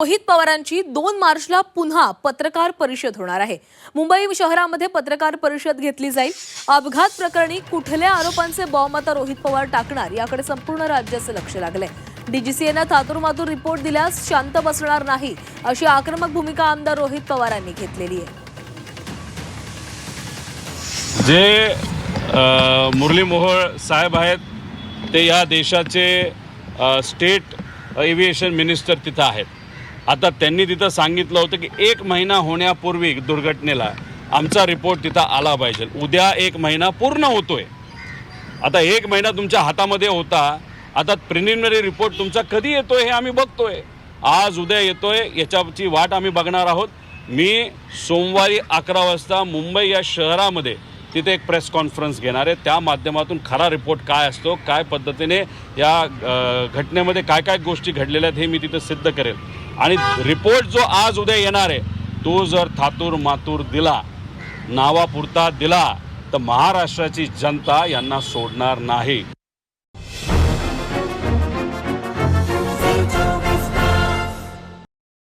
रोहित पवारांची 2 मार्चला पुन्हा पत्रकार परिषद होणार आहे। मुंबई शहरामध्ये पत्रकार परिषद घेतली जाईल। अपघात प्रकरणी कुठल्या आरोपांचे बॉम्ब आता रोहित पवार टाकणार याकडे संपूर्ण राज्याचे लक्ष लागलंय। डीजीसीएने थातुरमातुर रिपोर्ट दिल्यास शांत बसणार नाही अशी आक्रमक भूमिका आमदार रोहित पवारांनी घेतलेली आहे। जे मुरली मोहोळ साहेब आहेत ते या देशाचे स्टेट एव्हिएशन मिनिस्टर तिथं आहेत। आता त्यांनी तिथं सांगितलं होतं की 1 महिना होण्यापूर्वी दुर्घटनेला आमचा रिपोर्ट तिथं आला पाहिजे। उद्या 1 महिना पूर्ण होतोय। आता 1 महिना तुमच्या हातामध्ये होता, आता प्रिलिमिनरी रिपोर्ट तुमचा कधी येतोय हे आम्ही बघतोय। आज उद्या येतोय याची वाट आम्ही बघणार आहोत। मी सोमवारी 11 वाजता मुंबई या शहरामध्ये तिथे एक प्रेस कॉन्फरन्स घेणार आहे। त्या माध्यमातून खरा रिपोर्ट काय असतो, काय पद्धतीने या घटनेमध्ये काय काय गोष्टी घडलेल्या आहेत हे मी तिथे सिद्ध करेल। आणि रिपोर्ट जो आज उद्या येणार आहे तो जर थातूर मातूर दिला, नावापुरता दिला, तर महाराष्ट्राची जनता यांना सोडणार नाही।